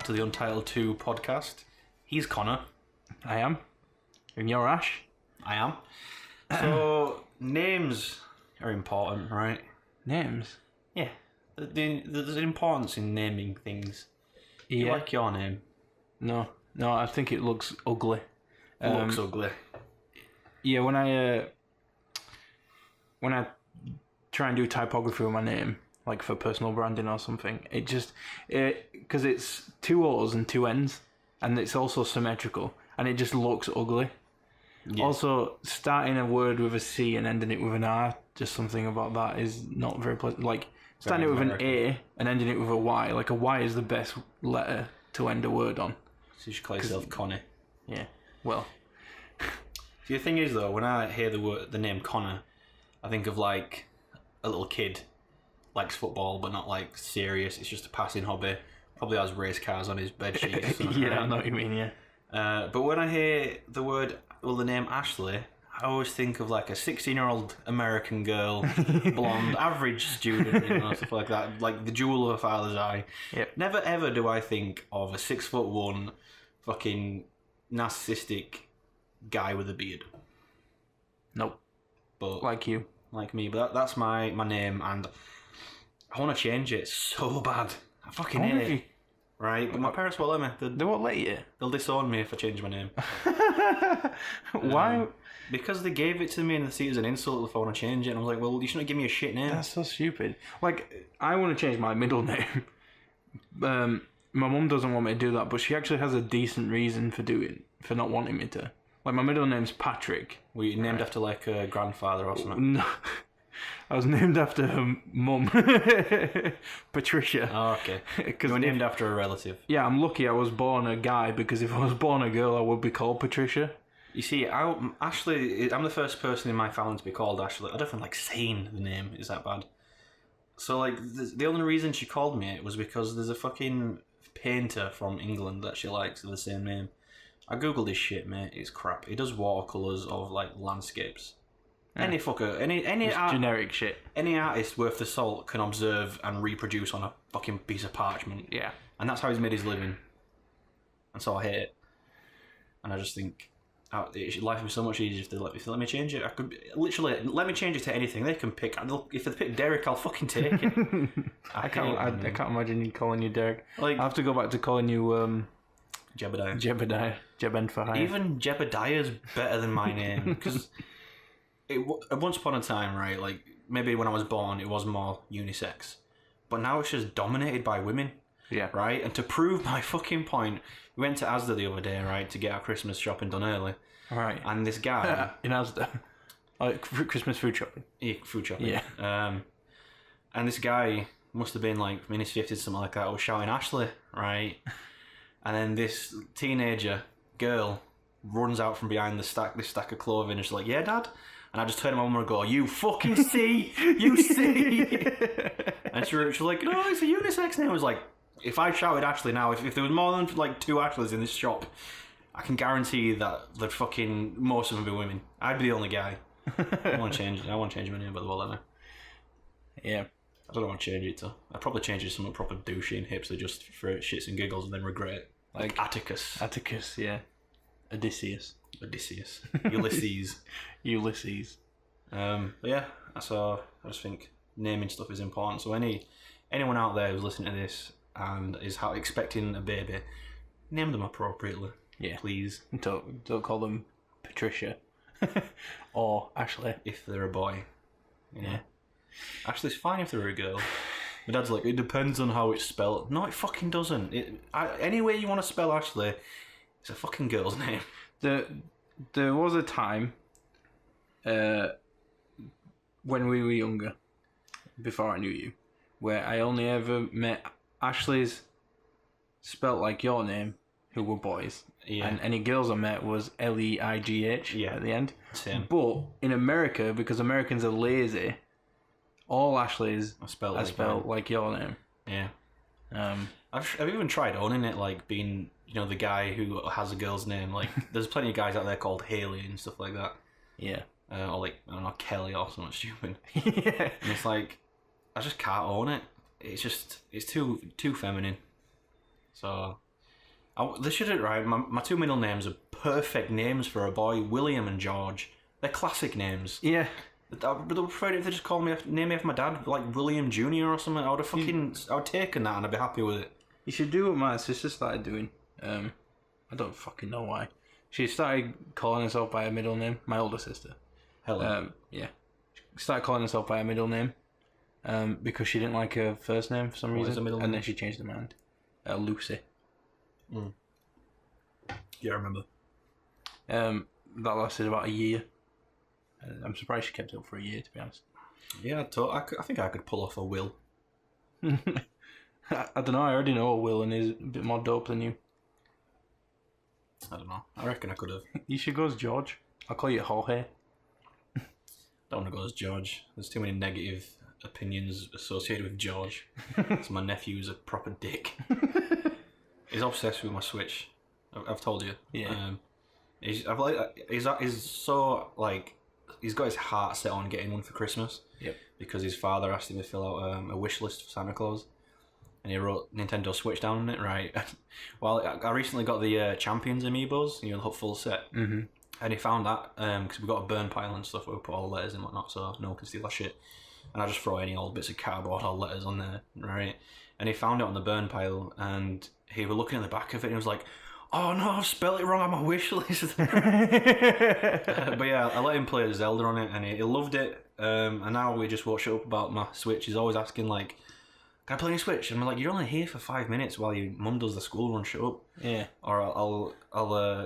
to the Untitled 2 podcast. He's Connor. I am. And you're Ash. I am. So, names are important, right? Names? Yeah. There's an importance in naming things. Yeah. You like your name? No, I think it looks ugly. Looks ugly. Yeah, when I try and do typography with my name, like for personal branding or something, it just because it's 2 O's and 2 N's, and it's also symmetrical, and it just looks ugly. Yeah. Also, starting a word with a C and ending it with an R, just something about that is not very pleasant. Like starting it with an A and ending it with a Y. Like a Y is the best letter to end a word on. So you should call yourself Connie. Yeah. Well. See, the thing is though, when I hear the name Connor, I think of like a little kid likes football but not like serious. It's just a passing hobby. Probably has race cars on his bed sheets. Yeah, I know what you mean. Yeah. But when I hear the name Ashley, I always think of like a 16-year-old American girl, blonde, average student, stuff like that, like the jewel of a father's eye. Yep. Never ever do I think of a 6'1", fucking narcissistic guy with a beard. Nope. But like you. Like me. But that's my name, and I want to change it so bad. I fucking hate it. Right? But my parents won't let me. They won't let you? They'll disown me if I change my name. Why? Because they gave it to me and they see it as an insult if I want to change it. And I was like, well, you shouldn't give me a shit name. That's so stupid. Like, I want to change my middle name. My mum doesn't want me to do that, but she actually has a decent reason for not wanting me to. Like, my middle name's Patrick. Were you named after, like, a grandfather or something? No. I was named after her mum. Patricia. Oh, okay. You were named after a relative. Yeah, I'm lucky I was born a guy, because if I was born a girl, I would be called Patricia. You see, Ashley, I'm the first person in my family to be called Ashley. I don't even like saying the name is that bad. So, like, the only reason she called me it was because there's a fucking painter from England that she likes with the same name. I googled this shit, mate. It's crap. He does watercolours of, like, landscapes. Yeah. Any fucker, any generic shit. Any artist worth the salt can observe and reproduce on a fucking piece of parchment. Yeah. And that's how he's made his living. And so I hate it. And I just think, life would be so much easier if they let me change it. I could literally let me change it to anything. They can pick. If they pick Derek, I'll fucking take it. I can't imagine you calling you Derek. Like, I have to go back to calling you Jebediah. Jebediah. Even Jebediah's better than my name, because once upon a time, right? Like maybe when I was born, it was more unisex, but now it's just dominated by women. Yeah. Right? And to prove my fucking point, we went to Asda the other day, right, to get our Christmas shopping done early. Right. And this guy... in Asda? Like Christmas food shopping? Yeah, food shopping. Yeah. And this guy must have been like in his 50s, something like that, was shouting Ashley, right? And then this teenager girl runs out from behind this stack of clothing and she's like, yeah, Dad? And I just turn to my mum and go, you fucking see! You see! And she was like, no, it's a unisex name. I was like, if I shouted Ashley now, if there was more than like 2 Ashleys in this shop, I can guarantee that most of them would be women. I'd be the only guy. I want to change my name, by the way, let me. Yeah. I don't know what to change it to. I'd probably change it to something proper douchey and hipster just for shits and giggles and then regret it. Like Atticus. Atticus, yeah. Odysseus. Ulysses. Ulysses. But yeah, I just think naming stuff is important. So anyone out there who's listening to this and is expecting a baby, name them appropriately. Yeah. Please. Don't call them Patricia. Or Ashley. If they're a boy. You know? Yeah. Ashley's fine if they're a girl. My dad's like, it depends on how it's spelled. No, it fucking doesn't. Any way you want to spell Ashley, it's a fucking girl's name. There was a time when we were younger, before I knew you, where I only ever met Ashleys spelt like your name, who were boys. Yeah. And any girls I met was Leigh at the end. Same. But in America, because Americans are lazy, all Ashleys are spelled like your name. Yeah. I've even tried owning it, like being, the guy who has a girl's name. Like, there's plenty of guys out there called Haley and stuff like that. Yeah. Or like, I don't know, Kelly or something stupid. Yeah. And it's like, I just can't own it. It's too feminine. So They should have, right? My two middle names are perfect names for a boy, William and George. They're classic names. Yeah. I would have preferred if they just called name me after my dad, like William Jr. or something. I would have taken that and I'd be happy with it. You should do what my sister started doing. I don't fucking know why. She started calling herself by her middle name. My older sister. Helen. Yeah. She started calling herself by her middle name. Because she didn't like her first name for some reason. What is her middle name? And then she changed her mind. Lucy. Yeah, I remember. That lasted about a year. I'm surprised she kept it up for a year, to be honest. Yeah, I think I could pull off a Will. I don't know, I already know a Will and he's a bit more dope than you. I don't know. I reckon I could have. You should go as George. I'll call you Jorge. Don't want to go as George. There's too many negative opinions associated with George. So my nephew's a proper dick. He's obsessed with my Switch. I've told you. Yeah. He's so like he's got his heart set on getting one for Christmas. Yep. Because his father asked him to fill out a wish list for Santa Claus, and he wrote Nintendo Switch down on it. Right. Well, I recently got the Champions amiibos, the full set. Mm-hmm. And he found that because we got a burn pile and stuff where we put all the letters and whatnot, so no one can steal that shit. And I just throw any old bits of cardboard or letters on there, right? And he found it on the burn pile, and he was looking at the back of it, and he was like, "Oh no, I've spelled it wrong on my wish list." But yeah, I let him play Zelda on it, and he loved it. And now we just watch up about my Switch. He's always asking like, "Can I play your Switch?" And I'm like, "You're only here for 5 minutes while your mum does the school run. Shut up." Yeah. Or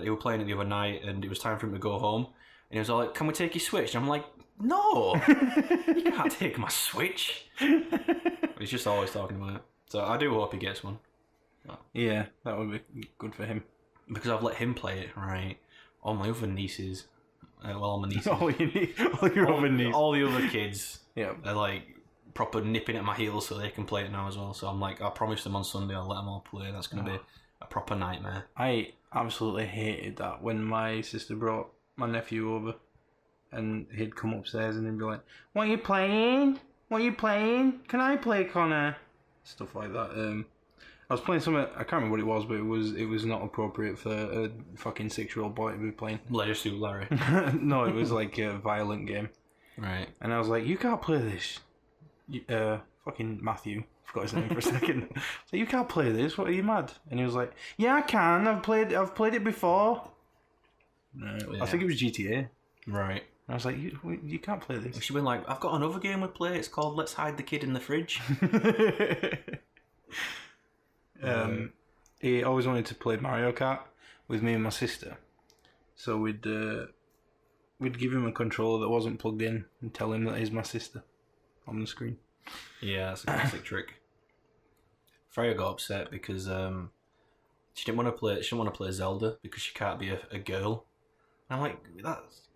he was playing it the other night, and it was time for him to go home, and he was all like, "Can we take your Switch?" And I'm like, "No, you can't take my Switch." He's just always talking about it. So I do hope he gets one. Yeah, that would be good for him. Because I've let him play it, right? All my other nieces, all my nieces, all your other nieces, all the other kids, yeah, they're like proper nipping at my heels so they can play it now as well. So I'm like, I promised them on Sunday I'll let them all play. That's going to be a proper nightmare. I absolutely hated that when my sister brought my nephew over, and he'd come upstairs and he'd be like, "What are you playing? What are you playing? Can I play, Connor?" Stuff like that. I was playing something, I can't remember what it was, but it was not appropriate for a fucking 6-year-old boy to be playing. Leisure Suit Larry. No, it was like a violent game. Right. And I was like, "You can't play this." Fucking Matthew, I forgot his name for a second. So "You can't play this, what are you mad?" And he was like, "Yeah, I can, I've played it before." Yeah. I think it was GTA. Right. I was like, you can't play this. She'd been like, "I've got another game we play, it's called Let's Hide the Kid in the Fridge." He always wanted to play Mario Kart with me and my sister, so we'd give him a controller that wasn't plugged in and tell him that he's my sister on the screen. Yeah, that's a classic trick. Freya got upset because she didn't want to play Zelda because she can't be a girl. And I'm like,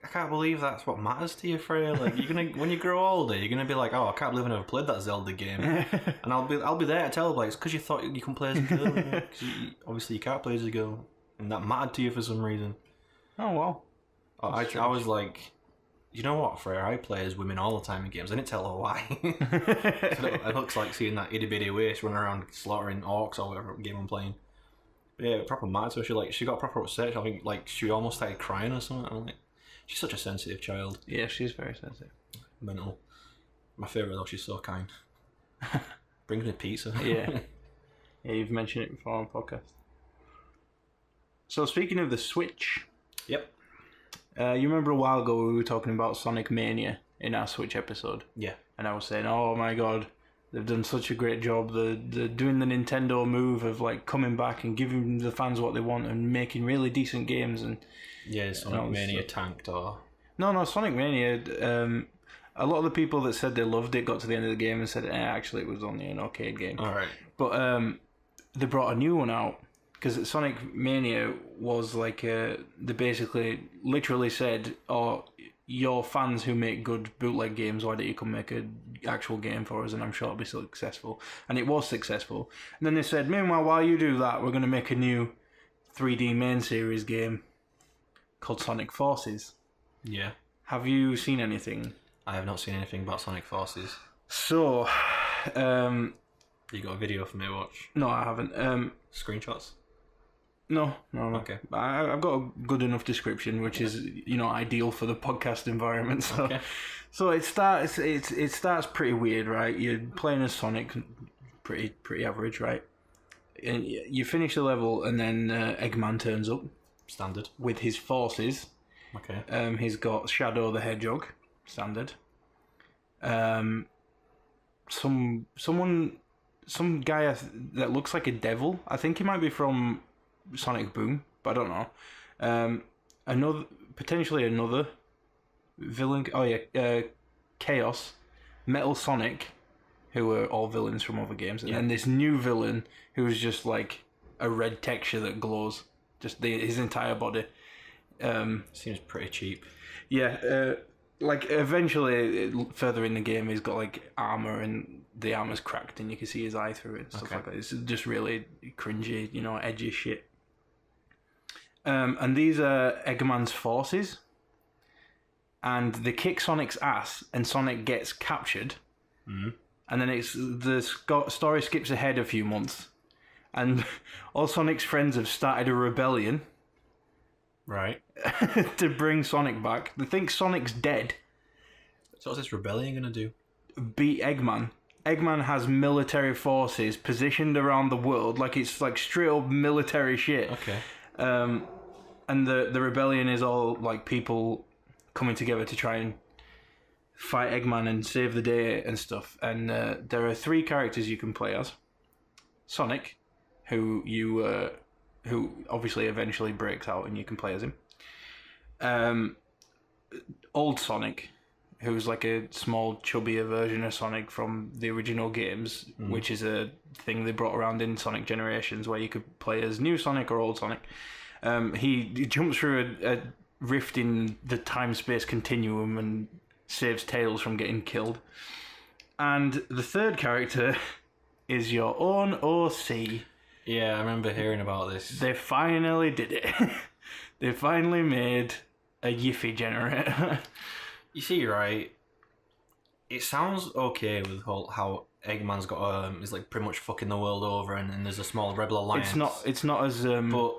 I can't believe that's what matters to you, Freya. Like, when you grow older, you're gonna be like, "Oh, I can't believe I never played that Zelda game," and I'll be there to tell her, like, it's because you thought you can play as a girl. Cause obviously you can't play as a girl, and that mattered to you for some reason. Oh well. I was like, "You know what, Freya? I play as women all the time in games." I didn't tell her why. It looks like seeing that itty bitty waist running around slaughtering orcs or whatever game I'm playing. But yeah, proper mad. So she got proper upset. I think like she almost started crying or something. I'm like, she's such a sensitive child. Yeah, she's very sensitive. Mental. My favourite though, she's so kind. Brings me pizza. Yeah. Yeah, you've mentioned it before on podcast. So speaking of the Switch. Yep. You remember a while ago we were talking about Sonic Mania in our Switch episode? Yeah. And I was saying, "Oh my god, they've done such a great job. They're doing the Nintendo move of like coming back and giving the fans what they want and making really decent games." And yeah, Sonic Mania tanked or... No, Sonic Mania, a lot of the people that said they loved it got to the end of the game and said, actually it was only an arcade game. Alright. But they brought a new one out, because Sonic Mania was like, they basically literally said, "Oh, you're fans who make good bootleg games, why don't you come make an actual game for us, and I'm sure it'll be successful." And it was successful. And then they said, "Meanwhile, while you do that, we're going to make a new 3D main series game called Sonic Forces." Yeah. Have you seen anything? I have not seen anything about Sonic Forces. So, You got a video for me to watch? no, I haven't. Screenshots? No. Okay. I've got a good enough description, which is ideal for the podcast environment. So, Okay. so it starts pretty weird, right? You're playing as Sonic, pretty average, right? And you finish the level, and then Eggman turns up Standard. with his forces. Okay. He's got Shadow the Hedgehog, standard. Some guy that looks like a devil. I think he might be from Sonic Boom, but I don't know. Potentially another villain. Oh yeah, Chaos, Metal Sonic, who are all villains from other games, and then this new villain who is just like a red texture that glows, just his entire body. Seems pretty cheap. Yeah, like eventually further in the game, he's got like armor, and the armor's cracked, and you can see his eye through it and stuff like that. It's just really cringy, edgy shit. And these are Eggman's forces, and they kick Sonic's ass, and Sonic gets captured. Mm-hmm. And then the story skips ahead a few months, and all Sonic's friends have started a rebellion. Right. To bring Sonic back. They think Sonic's dead. So what's this rebellion gonna do? Beat Eggman. Eggman has military forces positioned around the world, like it's like straight up military shit. Okay. And the rebellion is all like people coming together to try and fight Eggman and save the day and stuff. And there are 3 characters you can play as. Sonic, who obviously eventually breaks out and you can play as him. Old Sonic, who's like a small, chubbier version of Sonic from the original games, which is a thing they brought around in Sonic Generations, where you could play as new Sonic or old Sonic. He jumps through a rift in the time-space continuum and saves Tails from getting killed. And the 3rd character is your own OC. Yeah, I remember hearing about this. They finally did it. They finally made a Yiffy generator. You see, right? It sounds okay with how Eggman's got is like pretty much fucking the world over, and there's a small rebel alliance. It's not as but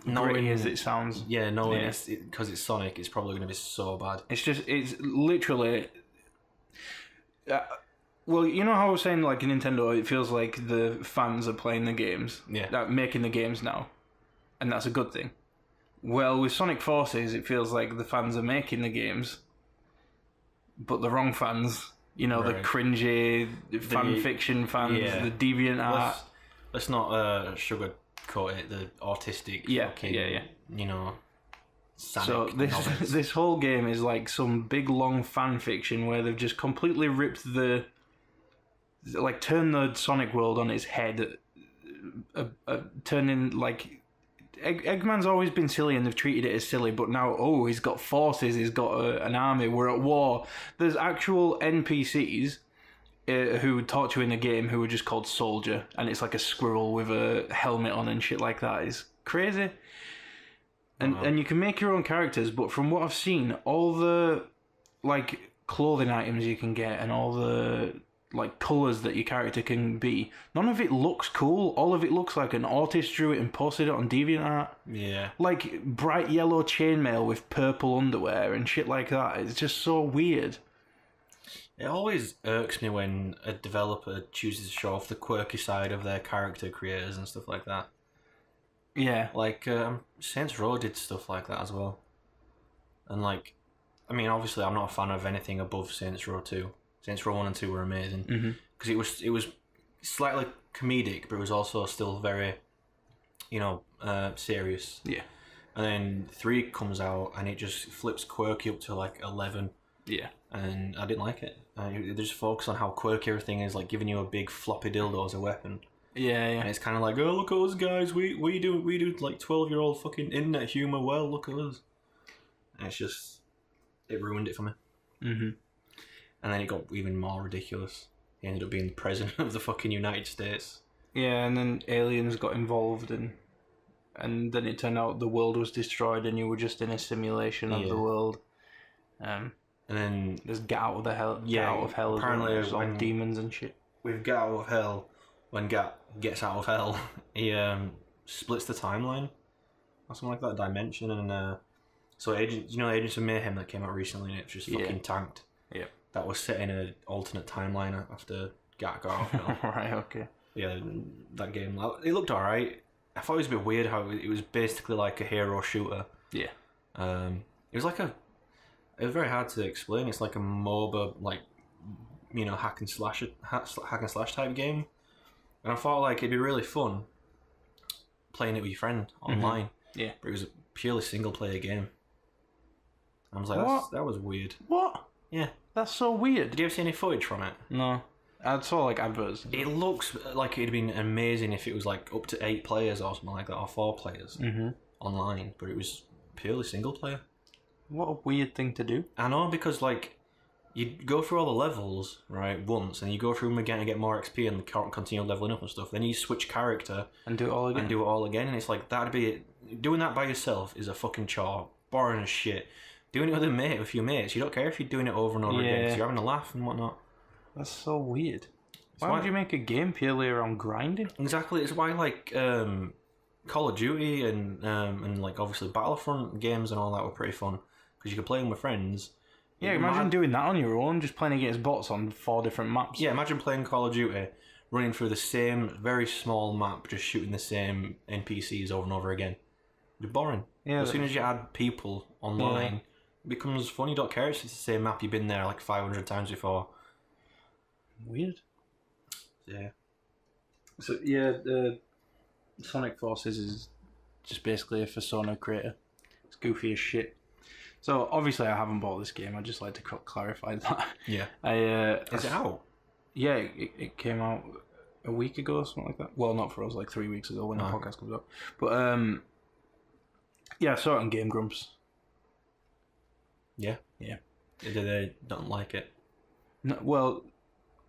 gritty as it sounds. Yeah, because it's Sonic, it's probably going to be so bad. It's literally. Well, you know how I was saying, like, in Nintendo, it feels like the fans are playing the games. Yeah. That making the games now. And that's a good thing. Well, with Sonic Forces, it feels like the fans are making the games, but the wrong fans. The cringy fan fiction fans, the deviant art. Let's not sugarcoat it, the autistic Sonic so this whole game is like some big, long fan fiction where they've just completely ripped turn the Sonic world on its head, turning like Eggman's always been silly and they've treated it as silly, but now he's got forces, he's got an army, we're at war. There's actual NPCs who talk to you in the game who are just called Soldier, and it's like a squirrel with a helmet on and shit like that. It's crazy. And you can make your own characters, but from what I've seen, all the like clothing items you can get and all the like colours that your character can be, none of it looks cool. All of it looks like an artist drew it and posted it on DeviantArt. Yeah. Like bright yellow chainmail with purple underwear and shit like that. It's just so weird. It always irks me when a developer chooses to show off the quirky side of their character creators and stuff like that. Yeah. Like, Saints Row did stuff like that as well. And like, I mean, obviously I'm not a fan of anything above Saints Row 2. Saints Row 1 and 2 were amazing. Because it was slightly comedic, but it was also still very, serious. Yeah. And then 3 comes out and it just flips quirky up to like 11. Yeah. And I didn't like it. They just focus on how quirky everything is, like giving you a big floppy dildo as a weapon. Yeah. And it's kind of like, oh, look at us guys, we do like 12-year-old fucking internet humour, well, look at us. And it's just, it ruined it for me. And then it got even more ridiculous. He ended up being the president of the fucking United States. Yeah, and then aliens got involved, and then it turned out the world was destroyed and you were just in a simulation of the world. And then there's Get Out of Hell. Apparently, there's all demons and shit. With Get Out of Hell, when Gat gets out of hell, he splits the timeline or something like that, dimension, and so Agents of Mayhem that came out recently, and it just fucking tanked. Yeah. That was set in an alternate timeline after Gat got off. You know? Right. Okay. Yeah, that game, it looked alright. I thought it was a bit weird how it was basically like a hero shooter. Yeah. It was it was very hard to explain. It's like a MOBA, like, hack and slash type game. And I thought like it'd be really fun playing it with your friend online. Yeah. But it was a purely single player game. I was like, that was weird. What? Yeah. That's so weird. Did you ever see any footage from it? No. I saw like adverts. It looks like it'd been amazing if it was like up to 8 players or something like that, or 4 players online, but it was purely single player. What a weird thing to do. I know, because like you go through all the levels once, and you go through them again and get more XP and continue leveling up and stuff. Then you switch character and do it all again. And it's like doing that by yourself is a fucking chore, boring as shit. Doing it with your mates, you don't care if you're doing it over and over again, because you're having a laugh and whatnot. That's so weird. Why would you make a game purely around grinding? Exactly, it's why like Call of Duty and like obviously Battlefront games and all that were pretty fun, because you could play them with friends. Yeah, imagine doing that on your own, just playing against bots on 4 different maps. Yeah, imagine playing Call of Duty, running through the same very small map, just shooting the same NPCs over and over again. It'd be boring. Yeah, as soon as you add people online, it becomes fun. You don't care if it's the same map, you've been there like 500 times before. Weird. Yeah. So yeah, the Sonic Forces is just basically a Persona creator. It's goofy as shit. So obviously I haven't bought this game. I'd just like to clarify that. Yeah. Is it out? Yeah, it came out a week ago or something like that. Well, not for us, like 3 weeks ago when the podcast comes up. But yeah, I saw it on Game Grumps. Yeah. Yeah. They don't like it. No, well,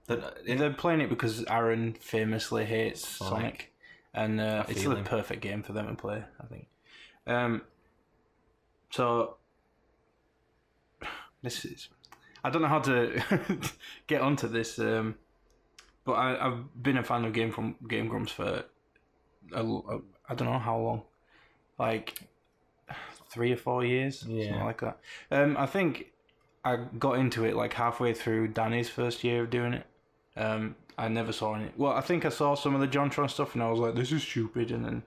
they're playing it because Aaron famously hates Sonic. And it's the perfect game for them to play, I think. So this is, I don't know how to get onto this, but I've been a fan of Game Grumps for I don't know how long, like 3 or 4 years, something like that. I think I got into it like halfway through Danny's first year of doing it. I never saw any. Well, I think I saw some of the JonTron stuff, and I was like, "This is stupid," and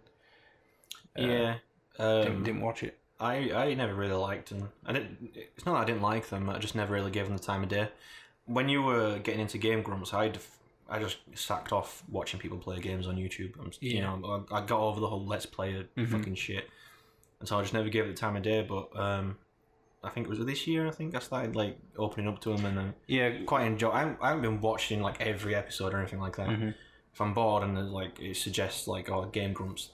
then didn't watch it. I never really liked them. It's not that I didn't like them. I just never really gave them the time of day. When you were getting into Game Grumps, I just sacked off watching people play games on YouTube. I got over the whole Let's Play fucking shit, and so I just never gave it the time of day. But I think it was this year. I think I started like opening up to them, and quite enjoy. I haven't been watching like every episode or anything like that. Mm-hmm. If I'm bored and like it suggests like Game Grumps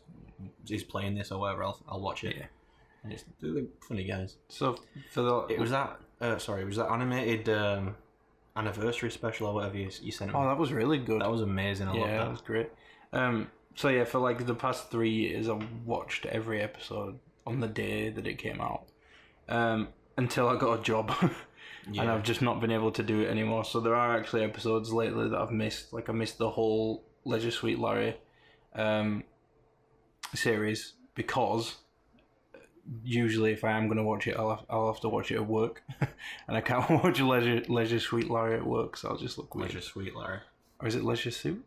is playing this or whatever, I'll watch it. Yeah. And they're funny guys. So for the it was that animated anniversary special or whatever you sent me. Oh, that was really good. That was amazing. I loved that. That was great. So yeah, for like the past 3 years, I watched every episode on the day that it came out. Until I got a job, and I've just not been able to do it anymore. So there are actually episodes lately that I've missed. Like I missed the whole Leisure Suite Larry series, because usually if I am going to watch it, I'll have to watch it at work, and I can't watch Leisure Suite Larry at work, so I'll just look weird. Leisure Suite Larry, or is it Leisure Suit?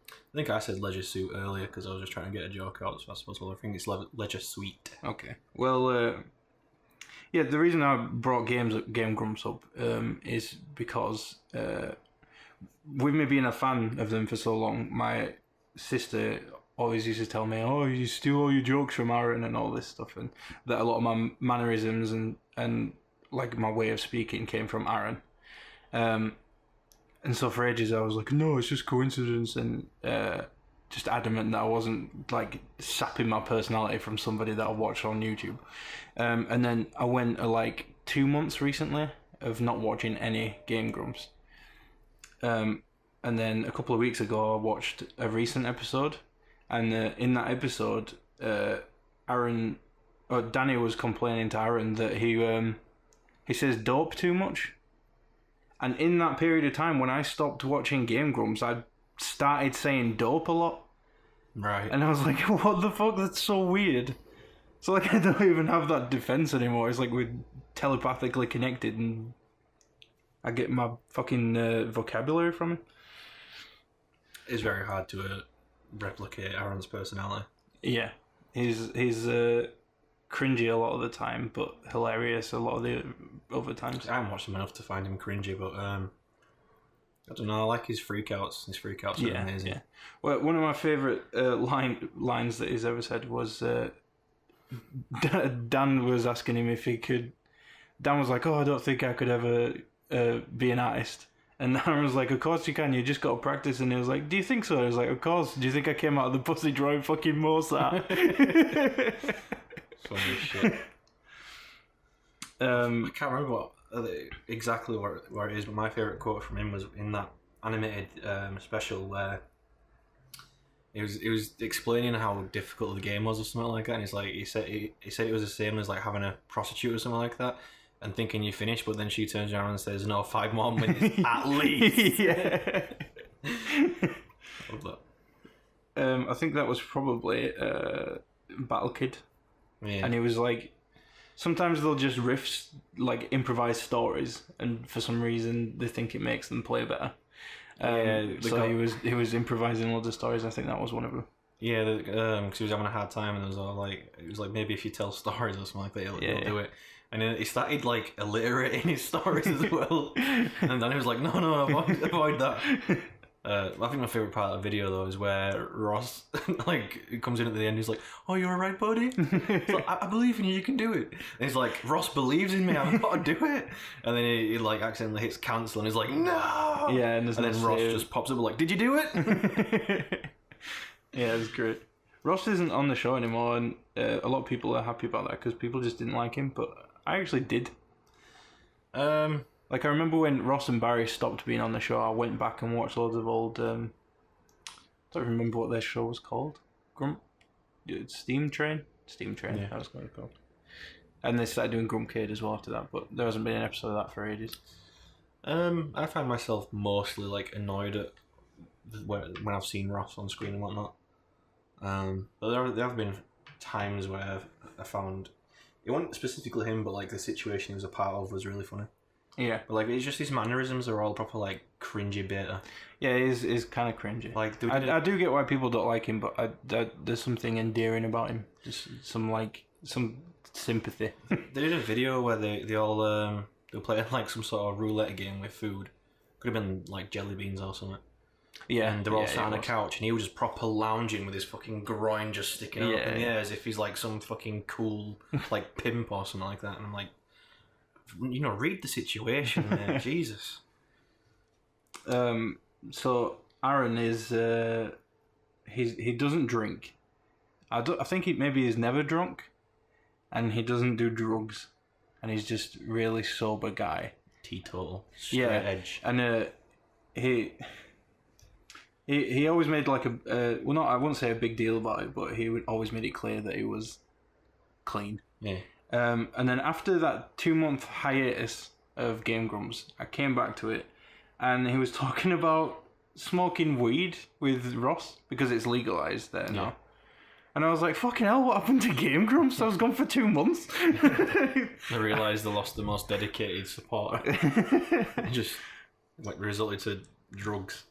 I think I said Leisure Suit earlier because I was just trying to get a joke out. So I suppose I think it's Leisure Suite. Okay, well. Yeah, the reason I brought Game Grumps up is because with me being a fan of them for so long, my sister always used to tell me, "Oh, you steal all your jokes from Aaron and all this stuff," and that a lot of my mannerisms and like my way of speaking came from Aaron. And so for ages I was like, "No, it's just coincidence," and just adamant that I wasn't like sapping my personality from somebody that I watched on YouTube. And then I went like 2 months recently of not watching any Game Grumps. And then a couple of weeks ago I watched a recent episode, and in that episode Danny was complaining to Aaron that he says dope too much. And in that period of time when I stopped watching Game Grumps, I started saying dope a lot. Right. And I was like, what the fuck? That's so weird. So like I don't even have that defense anymore. It's like we're telepathically connected, and I get my fucking vocabulary from him. It's very hard to replicate Aaron's personality. Yeah, he's cringy a lot of the time, but hilarious a lot of the other times. I haven't watched him enough to find him cringy, but I don't know. I like his freakouts. His freakouts are amazing. Yeah. Well, one of my favourite lines that he's ever said was Dan was asking him if he could. Dan was like, "Oh, I don't think I could ever be an artist." And Aaron was like, "Of course you can. You just got to practice." And he was like, "Do you think so?" I was like, "Of course. Do you think I came out of the pussy drawing fucking Mozart?" Funny as shit. I can't remember exactly where it is, but my favourite quote from him was in that animated special where he was explaining how difficult the game was or something like that, and he said it was the same as like having a prostitute or something like that, and thinking you finished, but then she turns around and says, "No, 5 more minutes at least." Yeah. Love that. I think that was probably Battle Kid. Yeah. And he was like, sometimes they'll just riff, like improvise stories, and for some reason they think it makes them play better. So he was improvising loads of stories. I think that was one of them. Yeah, because he was having a hard time, and it was like maybe if you tell stories or something like that, he'll do it. And then he started like alliterating his stories as well, and then he was like, no, avoid that. I think my favourite part of the video though is where Ross like comes in at the end. He's like, "Oh, you're alright, buddy." He's like, I believe in you. You can do it. And he's like, "Ross believes in me. I've got to do it." And then he like accidentally hits cancel, and he's like, "No." Yeah, and then Ross just pops up like, "Did you do it?" Yeah, it's great. Ross isn't on the show anymore, and a lot of people are happy about that because people just didn't like him. But I actually did. Like, I remember when Ross and Barry stopped being on the show, I went back and watched loads of old... I don't remember what their show was called. Steam Train? Steam Train, yeah. That was what it was called. And they started doing Grumpcade as well after that, but there hasn't been an episode of that for ages. I find myself mostly, like, annoyed at when I've seen Ross on screen and whatnot. But there have been times where I found... It wasn't specifically him, but, like, the situation he was a part of was really funny. Yeah. But, like, it's just his mannerisms are all proper, like, cringy beta. Yeah, he's kind of cringy. Like, I do get why people don't like him, but there's something endearing about him. Just some sympathy. They did a video where they all they were playing, like, some sort of roulette game with food. Could have been, like, jelly beans or something. Yeah. And they were all sat on a couch, and he was just proper lounging with his fucking groin just sticking up in the air as if he's, like, some fucking cool, like, pimp or something like that. And I'm like... read the situation, man. Jesus. So Aaron is he doesn't drink. I think maybe he's never drunk, and he doesn't do drugs, and he's just really sober guy. Teetotal, straight edge, and he always made like I wouldn't say a big deal about it, but he always made it clear that he was clean. Yeah. And then after that 2-month hiatus of Game Grumps, I came back to it, and he was talking about smoking weed with Ross because it's legalized there now. And I was like, fucking hell, what happened to Game Grumps? I was gone for 2 months. I realised they lost the most dedicated supporter. It just resulted to drugs.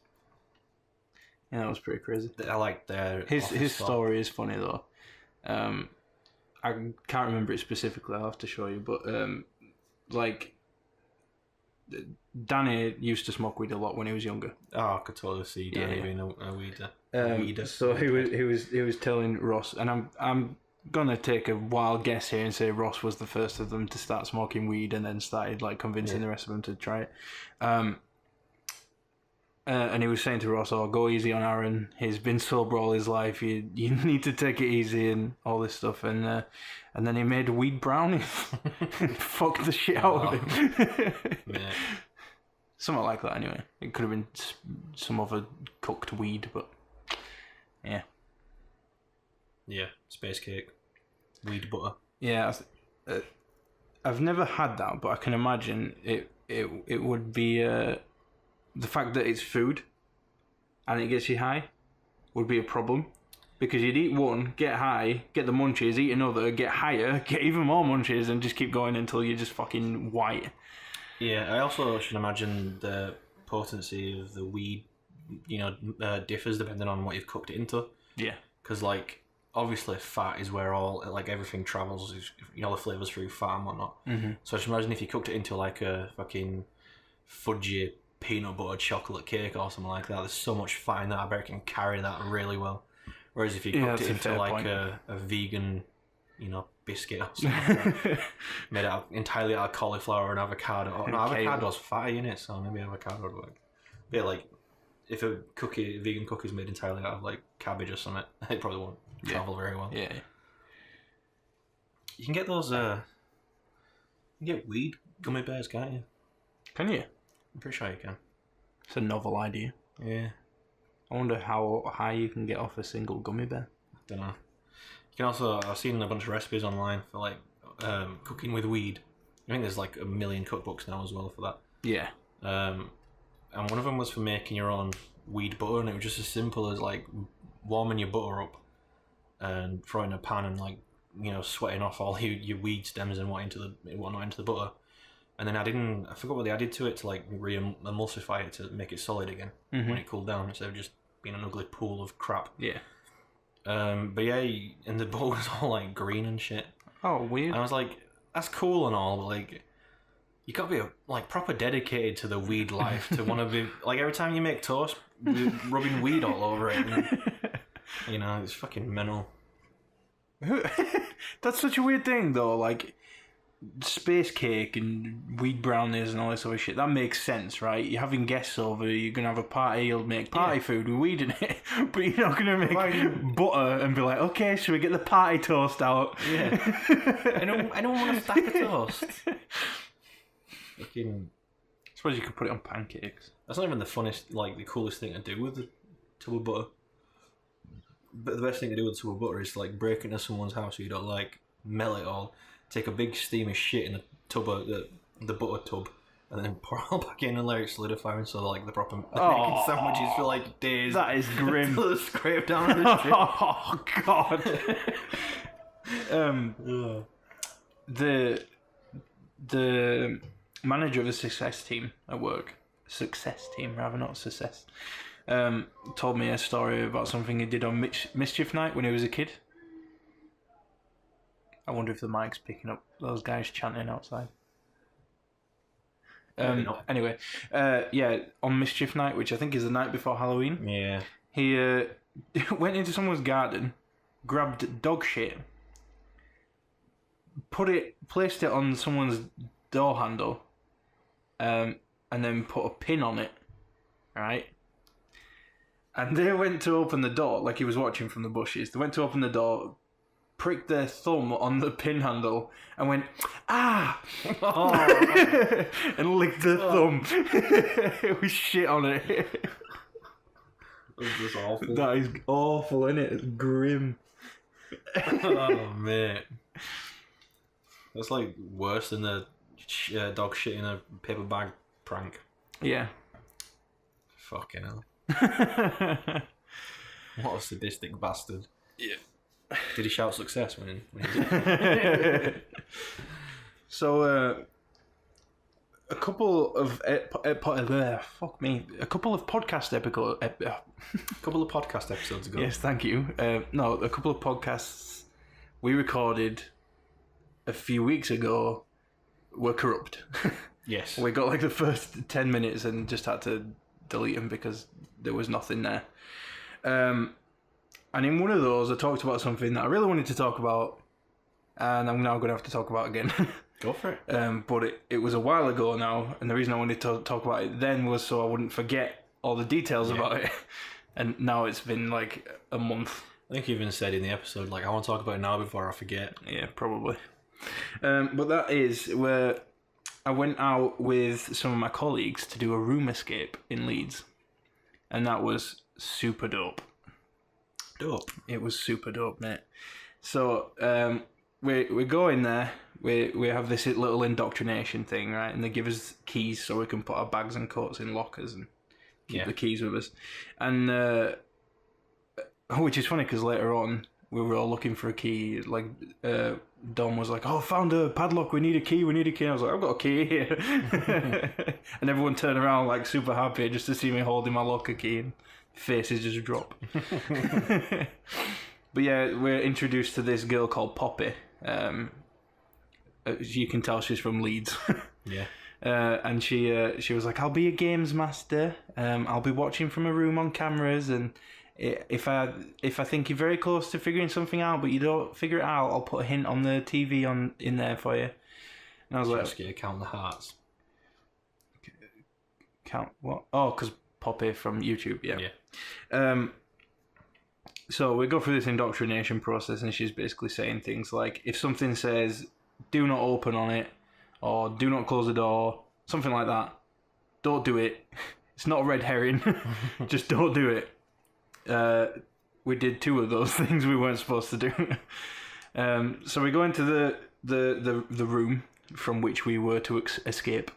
Yeah, that was pretty crazy. I like their... His story is funny, though. I can't remember it specifically, I'll have to show you, but like Danny used to smoke weed a lot when he was younger. Oh, I could totally see Danny being a weeder. So he was telling Ross, and I'm gonna take a wild guess here and say Ross was the first of them to start smoking weed, and then started like convincing the rest of them to try it. And he was saying to Ross, "Oh, go easy on Aaron. He's been sober all his life. You need to take it easy and all this stuff." And then he made weed brownies. Fucked the shit out of him. Yeah. Something like that, anyway. It could have been some other cooked weed, but yeah. Yeah, space cake, weed butter. Yeah, I've never had that, but I can imagine it would be. The fact that it's food and it gets you high would be a problem. Because you'd eat one, get high, get the munchies, eat another, get higher, get even more munchies, and just keep going until you're just fucking white. Yeah, I also should imagine the potency of the weed, differs depending on what you've cooked it into. Yeah. Because, like, obviously fat is where everything travels, the flavours through fat and whatnot. Mm-hmm. So I should imagine if you cooked it into, like, a fucking fudgy peanut butter chocolate cake or something like that, there's so much fat in that, I bet it can carry that really well. Whereas if you cooked it into, like, a vegan, biscuit or something like that, made out entirely out of cauliflower and avocado. Oh, no, avocado's fatty in it, so maybe avocado would work. Yeah, like, if a vegan cookie is made entirely out of, like, cabbage or something, it probably won't travel very well. Yeah. You can get those, you can get weed gummy bears, can't you? Can you? I'm pretty sure you can. It's a novel idea. Yeah. I wonder how high you can get off a single gummy bear. I don't know. You can also, I've seen a bunch of recipes online for, like, cooking with weed. I think there's, like, a million cookbooks now as well for that. Yeah. And one of them was for making your own weed butter, and it was just as simple as, like, warming your butter up and throwing a pan and, like, sweating off all your weed stems and whatnot into the butter. And then I forgot what they added to it to, like, re-emulsify it to make it solid again when it cooled down, instead of just being an ugly pool of crap. Yeah. But yeah, and the butter was all, like, green and shit. Oh, weird. And I was like, that's cool and all, but, like, you gotta be, like, proper dedicated to the weed life to want to be, like, every time you make toast, rubbing weed all over it. And, it's fucking mental. That's such a weird thing, though. Like, space cake and weed brownies and all this sort of shit. That makes sense, right? You're having guests over, you're going to have a party, you'll make party food with weed in it. But you're not going to make butter and be like, okay, should we get the party toast out? Yeah. I don't want to stack a toast. Fucking... I suppose you could put it on pancakes. That's not even the funnest, like, the coolest thing to do with the tub of butter. But the best thing to do with the tub of butter is to, like, break into someone's house so you don't, like, melt it all. Take a big steamy shit in the tub of the butter tub, and then pour it all back in and let it solidify, so like the proper making sandwiches for like days. That is grim. Until it's scraped down on the shit. Oh god. The manager of a success team at work, told me a story about something he did on mischief night when he was a kid. I wonder if the mic's picking up those guys chanting outside. Anyway, on mischief night, which I think is the night before Halloween. Yeah. He went into someone's garden, grabbed dog shit, placed it on someone's door handle, and then put a pin on it, right? And they went to open the door, like he was watching from the bushes. They went to open the door, pricked their thumb on the pin handle and went, ah! Oh. And licked the thumb. It was shit on it. That's just awful. That is awful, isn't it? It's grim. Oh, mate. That's like worse than the dog shit in a paper bag prank. Yeah. Fucking hell. What a sadistic bastard. Yeah. Did he shout success when he did it? So, a couple of podcast episodes ago. Yes, thank you. A couple of podcasts we recorded a few weeks ago were corrupt. Yes. We got like the first 10 minutes and just had to delete them because there was nothing there. And in one of those, I talked about something that I really wanted to talk about, and I'm now going to have to talk about again. Go for it. But it was a while ago now, and the reason I wanted to talk about it then was so I wouldn't forget all the details about it. And now it's been like a month. I think you even said in the episode, like, I want to talk about it now before I forget. Yeah, probably. But that is where I went out with some of my colleagues to do a room escape in Leeds. And that was super dope. Dope. It was super dope, mate. So we go in there. We have this little indoctrination thing, right? And they give us keys so we can put our bags and coats in lockers and keep the keys with us. And which is funny because later on we were all looking for a key. Like Dom was like, "Oh, found a padlock. We need a key. We need a key." I was like, "I've got a key here," and everyone turned around like super happy just to see me holding my locker key, and faces just drop. But yeah, we're introduced to this girl called Poppy. You can tell she's from Leeds. Yeah. And she was like, "I'll be a games master. I'll be watching from a room on cameras, and if I think you're very close to figuring something out, but you don't figure it out, I'll put a hint on the TV in there for you." And I was like, "Just get to count the hearts." Count what? Oh, because Poppy from YouTube. Yeah. Yeah. So we go through this indoctrination process, and she's basically saying things like, if something says, "Do not open on it," or "Do not close the door," something like that, don't do it. It's not a red herring. Just don't do it. We did 2 of those things we weren't supposed to do. So we go into the room from which we were to escape,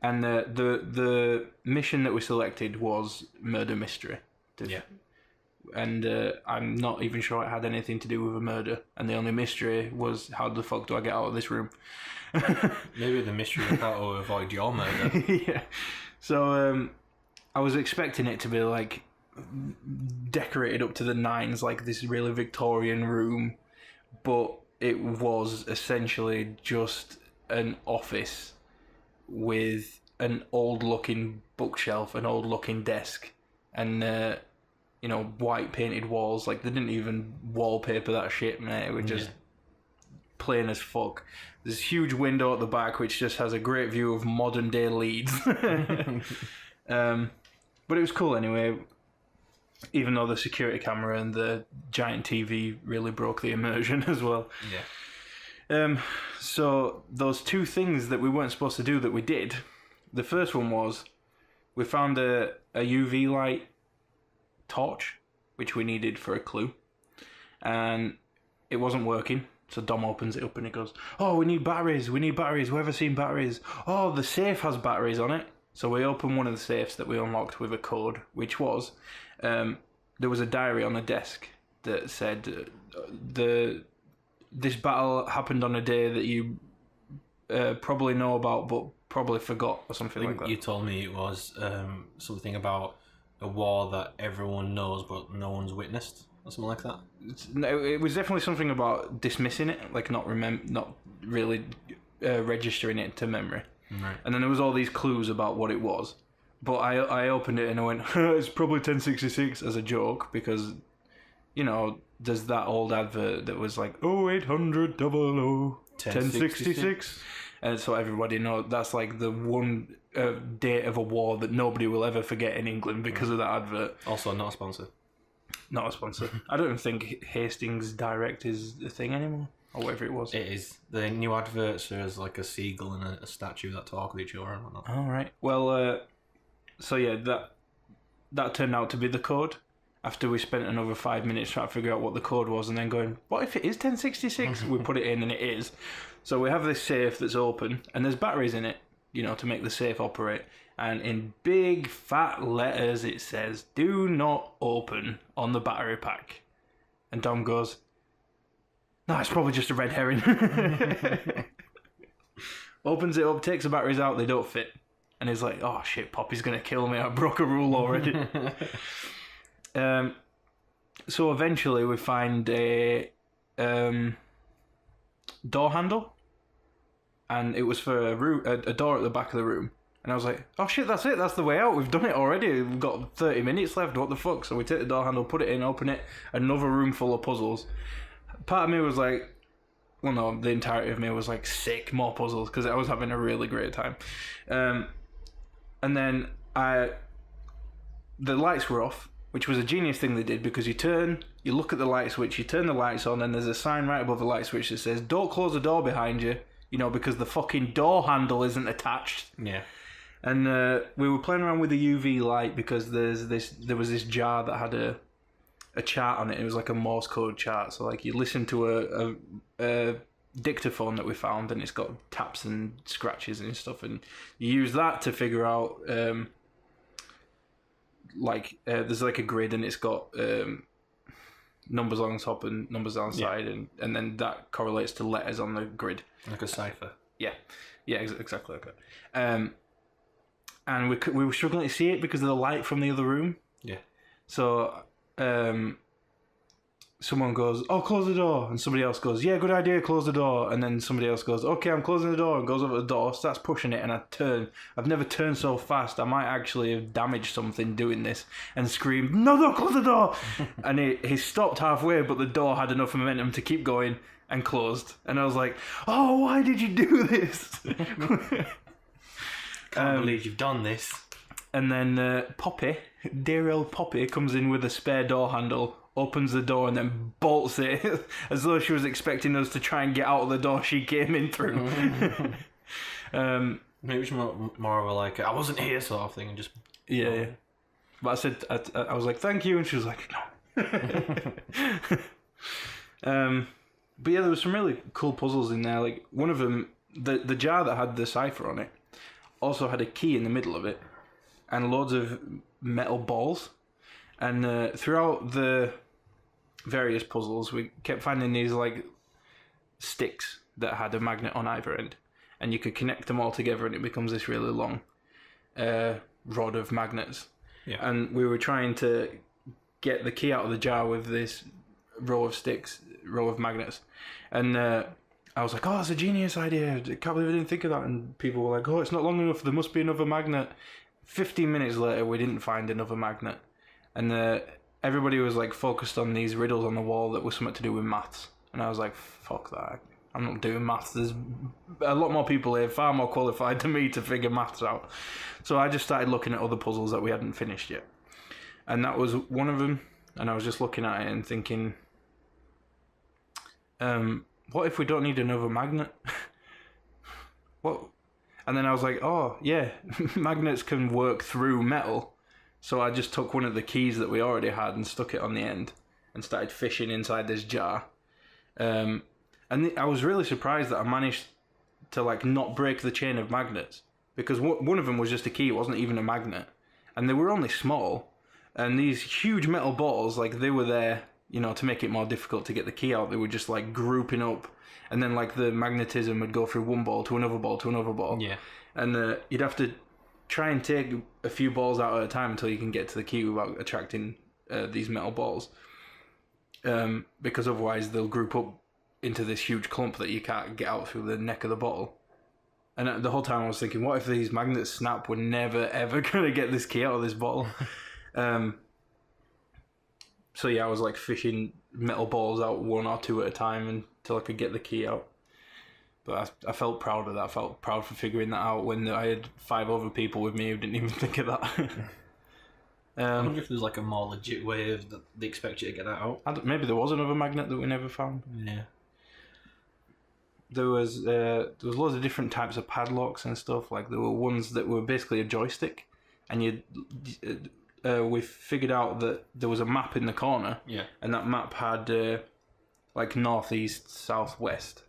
and the mission that we selected was murder mystery. Yeah. And I'm not even sure it had anything to do with a murder. And the only mystery was, how the fuck do I get out of this room? Maybe the mystery was how to avoid your murder. Yeah. So I was expecting it to be like decorated up to the nines, like this really Victorian room, but it was essentially just an office with an old-looking bookshelf, an old-looking desk, and white painted walls. Like, they didn't even wallpaper that shit, mate. It was just plain as fuck. There's a huge window at the back which just has a great view of modern day Leeds. But it was cool anyway, even though the security camera and the giant TV really broke the immersion as well. Yeah. So those 2 things that we weren't supposed to do that we did, the first one was we found a UV light torch, which we needed for a clue, and it wasn't working. So Dom opens it up and he goes, "Oh, we need batteries. Whoever seen batteries? Oh, the safe has batteries on it." So we opened one of the safes that we unlocked with a code, which was there was a diary on a desk that said this battle happened on a day that you probably know about but probably forgot, or something like that. You told me it was something about a war that everyone knows but no one's witnessed, or something like that. It was definitely something about dismissing it, like not really registering it to memory. Right. And then there was all these clues about what it was, but I opened it and I went, "It's probably 1066" as a joke, because there's that old advert that was like 0800 00 1066, and so everybody knows that's like the one date of a war that nobody will ever forget in England because of that advert. Also, not a sponsor. Not a sponsor. I don't even think Hastings Direct is a thing anymore, or whatever it was. It is. The new adverts are as like a seagull and a statue that talk with each other and whatnot. All right. Well, so yeah, that turned out to be the code. After we spent another 5 minutes trying to figure out what the code was, and then going, "What if it is 1066?" We put it in, and it is. So we have this safe that's open, and there's batteries in it, to make the safe operate. And in big fat letters it says, "Do not open" on the battery pack. And Dom goes, "No, it's probably just a red herring." Opens it up, takes the batteries out, they don't fit. And he's like, "Oh shit, Poppy's gonna kill me, I broke a rule already." So eventually we find a door handle, and it was for a door at the back of the room. And I was like, "Oh shit, that's it, that's the way out, we've done it already, we've got 30 minutes left, what the fuck?" So we take the door handle, put it in, open it, another room full of puzzles. Part of me was like, well no, the entirety of me was like, sick, more puzzles, because I was having a really great time. And then the lights were off, which was a genius thing they did, because you look at the light switch, you turn the lights on, and there's a sign right above the light switch that says, "Don't close the door behind you," because the fucking door handle isn't attached. Yeah. And we were playing around with the UV light because there was this jar that had a chart on it. It was like a Morse code chart. So like you listen to a dictaphone that we found, and it's got taps and scratches and stuff, and you use that to figure out there's like a grid, and it's got numbers on top and numbers down the side, and then that correlates to letters on the grid. Like a cipher. Yeah, exactly like that. And we were struggling to see it because of the light from the other room. Yeah. So someone goes, "Oh, close the door," and somebody else goes, "Yeah, good idea, close the door." And then somebody else goes, "Okay, I'm closing the door," and goes over the door, starts pushing it, and I turn. I've never turned so fast. I might actually have damaged something doing this, and screamed, "No, don't close the door!" And he stopped halfway, but the door had enough momentum to keep going and closed. And I was like, "Oh, why did you do this?" Can't believe you've done this. And then Poppy, dear old Poppy, comes in with a spare door handle, opens the door, and then bolts it as though she was expecting us to try and get out of the door she came in through. Maybe it's more of a like, I wasn't here sort of thing, and just... Yeah. But I said, I was like, thank you, and she was like, no. But yeah, there was some really cool puzzles in there. Like, one of them, the jar that had the cipher on it, also had a key in the middle of it, and loads of metal balls. And throughout the various puzzles, we kept finding these like sticks that had a magnet on either end, and you could connect them all together, and it becomes this really long rod of magnets. Yeah. And we were trying to get the key out of the jar with this row of magnets, and I was like, "Oh, that's a genius idea! I can't believe I didn't think of that." And people were like, "Oh, it's not long enough. There must be another magnet." 15 minutes later, we didn't find another magnet. And everybody was like focused on these riddles on the wall that were something to do with maths. And I was like, fuck that. I'm not doing maths. There's a lot more people here, far more qualified than me to figure maths out. So I just started looking at other puzzles that we hadn't finished yet. And that was one of them. And I was just looking at it and thinking, what if we don't need another magnet? What? And then I was like, oh, yeah, magnets can work through metal. So I just took one of the keys that we already had and stuck it on the end and started fishing inside this jar. And I was really surprised that I managed to like not break the chain of magnets, because one of them was just a key. It wasn't even a magnet, and they were only small. And these huge metal balls, like they were there, you know, to make it more difficult to get the key out. They were just like grouping up, and then like the magnetism would go through one ball to another ball to another ball. Yeah. And you'd have to try and take a few balls out at a time until you can get to the key without attracting these metal balls. Because otherwise they'll group up into this huge clump that you can't get out through the neck of the bottle. And the whole time I was thinking, what if these magnets snap? We're never ever going to get this key out of this bottle. So yeah, I was like fishing metal balls out one or two at a time until I could get the key out. But I felt proud of that. I felt proud for figuring that out when I had 5 other people with me who didn't even think of that. I wonder if there's like a more legit way of that they expect you to get that out. Maybe there was another magnet that we never found. Yeah. There was loads of different types of padlocks and stuff. Like there were ones that were basically a joystick, and we figured out that there was a map in the corner. Yeah. And that map had like north, east, south, west.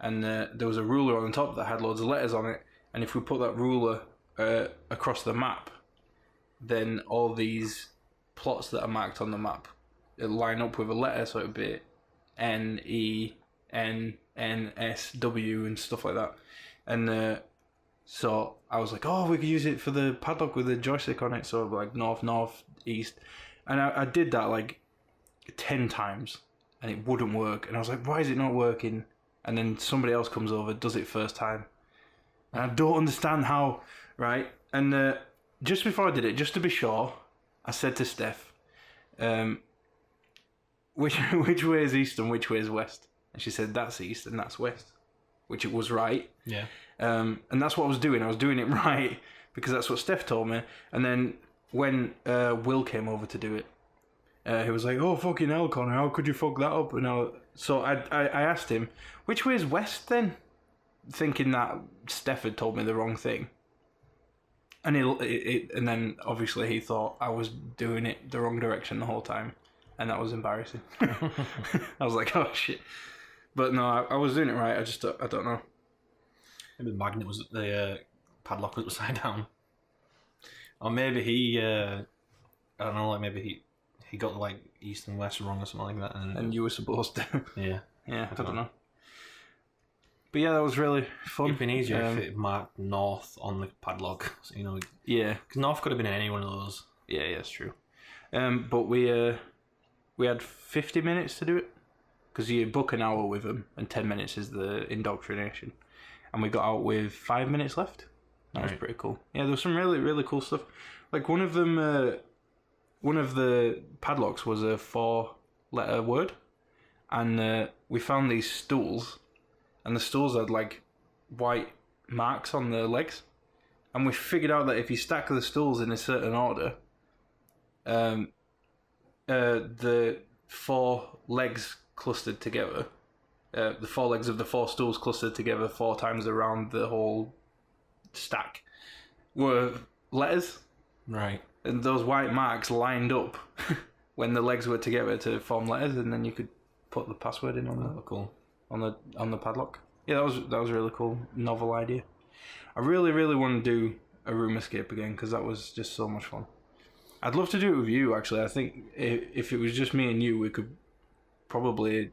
And there was a ruler on the top that had loads of letters on it. And if we put that ruler across the map, then all these plots that are marked on the map line up with a letter. So it would be N, E, N, N, S, W and stuff like that. And so I was like, oh, we could use it for the padlock with the joystick on it. So like north, north, east. And I did that like 10 times. And it wouldn't work. And I was like, why is it not working? And then somebody else comes over, does it first time. And I don't understand how, right? And just before I did it, just to be sure, I said to Steph, which way is east and which way is west? And she said, that's east and that's west, which it was right. Yeah. And that's what I was doing. I was doing it right because that's what Steph told me. And then when Will came over to do it, he was like, oh, fucking hell, Connor, how could you fuck that up? And so I asked him, which way is west then? Thinking that Steph had told me the wrong thing. And and then obviously he thought I was doing it the wrong direction the whole time. And that was embarrassing. I was like, oh shit. But no, I was doing it right. I don't know. Maybe the magnet was, the padlock was upside down. Or maybe he, I don't know, like maybe he got like east and west wrong or something like that, And you were supposed to. yeah, Yeah, I don't know. But yeah, that was really fun. it'd been easier if it marked north on the padlock, so, you know. Yeah. Because north could have been in any one of those. Yeah, it's true. But we had 50 minutes to do it, because you book an hour with them, and 10 minutes is the indoctrination, and we got out with 5 minutes left. That was pretty cool. Yeah, there was some really, really cool stuff. Like one of them, one of the padlocks was a 4-letter word, and we found these stools, and the stools had like white marks on the legs, and we figured out that if you stack the stools in a certain order, the 4 legs clustered together, the 4 legs of the 4 stools clustered together 4 times around the whole stack were letters. Right. And those white marks lined up when the legs were together to form letters, and then you could put the password in on the padlock. Yeah, that was a really cool, novel idea. I really, really want to do a room escape again, because that was just so much fun. I'd love to do it with you, actually. I think if it was just me and you, we could probably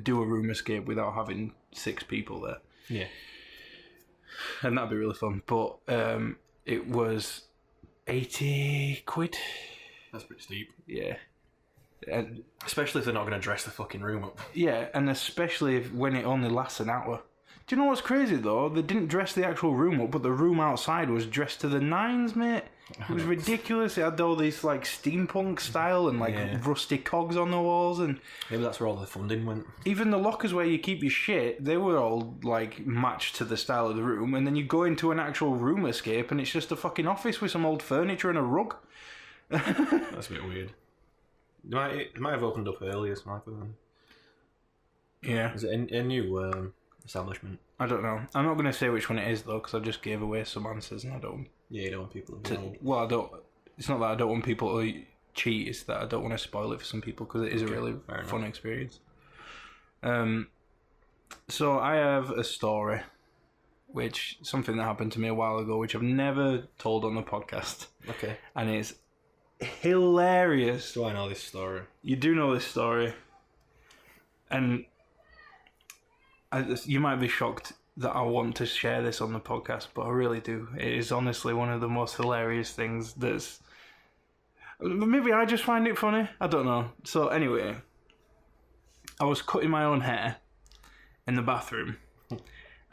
do a room escape without having 6 people there. Yeah. And that'd be really fun. But it was 80 quid. That's pretty steep. Yeah. And especially if they're not going to dress the fucking room up. Yeah, and especially when it only lasts an hour. Do you know what's crazy, though? They didn't dress the actual room up, but the room outside was dressed to the nines, mate. It was ridiculous. It had all these, like, steampunk style and, like, rusty cogs on the walls. And maybe that's where all the funding went. Even the lockers where you keep your shit, they were all, like, matched to the style of the room. And then you go into an actual room escape, and it's just a fucking office with some old furniture and a rug. That's a bit weird. It might have opened up earlier, something like that. Yeah. Is it a new establishment? I don't know. I'm not going to say which one it is, though, because I just gave away some answers, and I don't... Yeah, you don't want people to... Well, I don't... It's not that I don't want people to cheat, it's that I don't want to spoil it for some people, because it is a really fun experience. So I have a story, which... Something that happened to me a while ago, which I've never told on the podcast. Okay. And it's hilarious. Do I know this story? You do know this story. And... you might be shocked that I want to share this on the podcast, but I really do. It is honestly one of the most hilarious things that's... Maybe I just find it funny. I don't know. So anyway, I was cutting my own hair in the bathroom.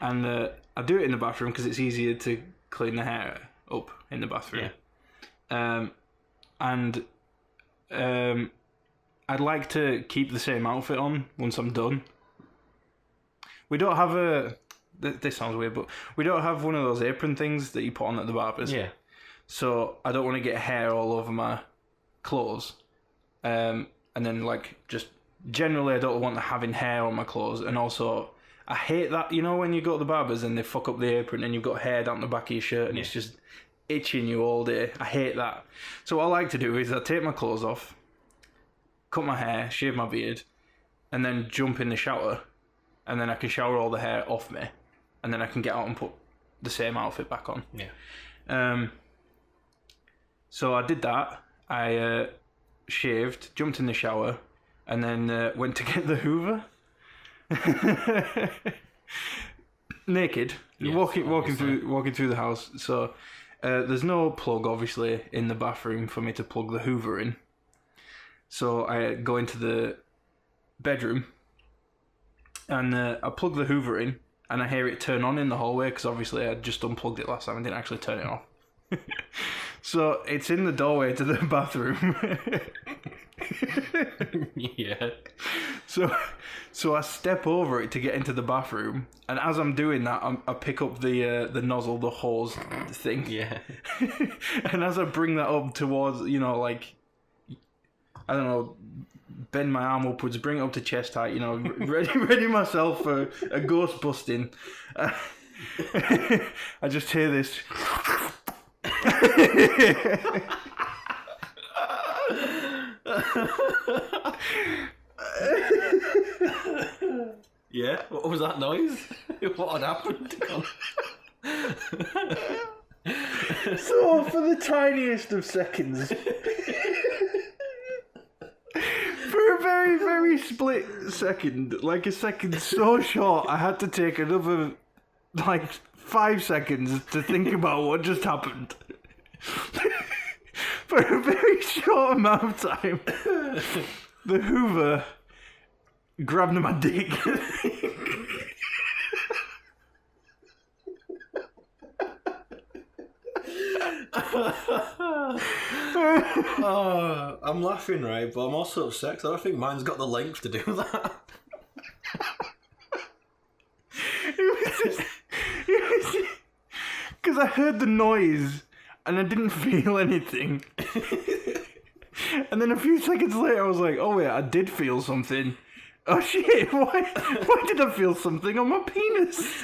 And I do it in the bathroom because it's easier to clean the hair up in the bathroom. Yeah. I'd like to keep the same outfit on once I'm done. We don't have a... This sounds weird, but we don't have one of those apron things that you put on at the barbers. Yeah. So I don't want to get hair all over my clothes. And then, like, just... Generally, I don't want having hair on my clothes. And also, I hate that, you know, when you go to the barbers and they fuck up the apron and you've got hair down the back of your shirt and it's just itching you all day. I hate that. So what I like to do is I take my clothes off, cut my hair, shave my beard, and then jump in the shower. And then I can shower all the hair off me. And then I can get out and put the same outfit back on. Yeah. So I did that. I shaved, jumped in the shower, and then went to get the Hoover. Naked. Yes, walking through the house. So there's no plug, obviously, in the bathroom for me to plug the Hoover in. So I go into the bedroom. And I plug the Hoover in, and I hear it turn on in the hallway, because obviously I just unplugged it last time and didn't actually turn it off. So it's in the doorway to the bathroom. Yeah. So I step over it to get into the bathroom, and as I'm doing that, I pick up the nozzle, the hose thing. Yeah. And as I bring that up towards, you know, like, I don't know, bend my arm upwards, bring it up to chest height, you know, ready myself for a ghost busting. I just hear this. Yeah? What was that noise? What had happened? So, for the tiniest of seconds, very, very split second, like a second so short, I had to take another, like, 5 seconds to think about what just happened. For a very short amount of time, the Hoover grabbed my dick. I'm laughing, right, but I'm also upset because I don't think mine's got the length to do that. Because I heard the noise and I didn't feel anything. And then a few seconds later I was like, oh wait, I did feel something. Oh shit, why did I feel something on my penis?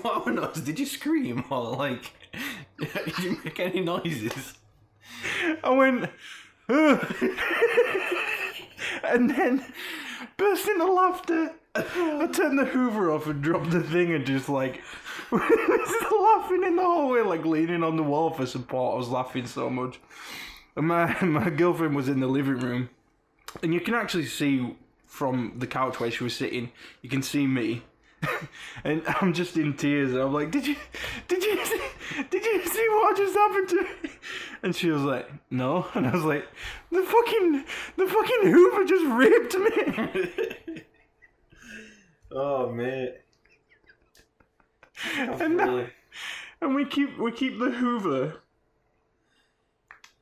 What noise? Did you scream or like did you make any noises? I went, ugh. And then burst into laughter. I turned the Hoover off and dropped the thing and just like was laughing in the hallway, like leaning on the wall for support. I was laughing so much. And my girlfriend was in the living room, and you can actually see from the couch where she was sitting, you can see me. And I'm just in tears, and I'm like, did you see what just happened to me? And she was like, no. And I was like, the fucking Hoover just raped me. Oh mate. And we keep the Hoover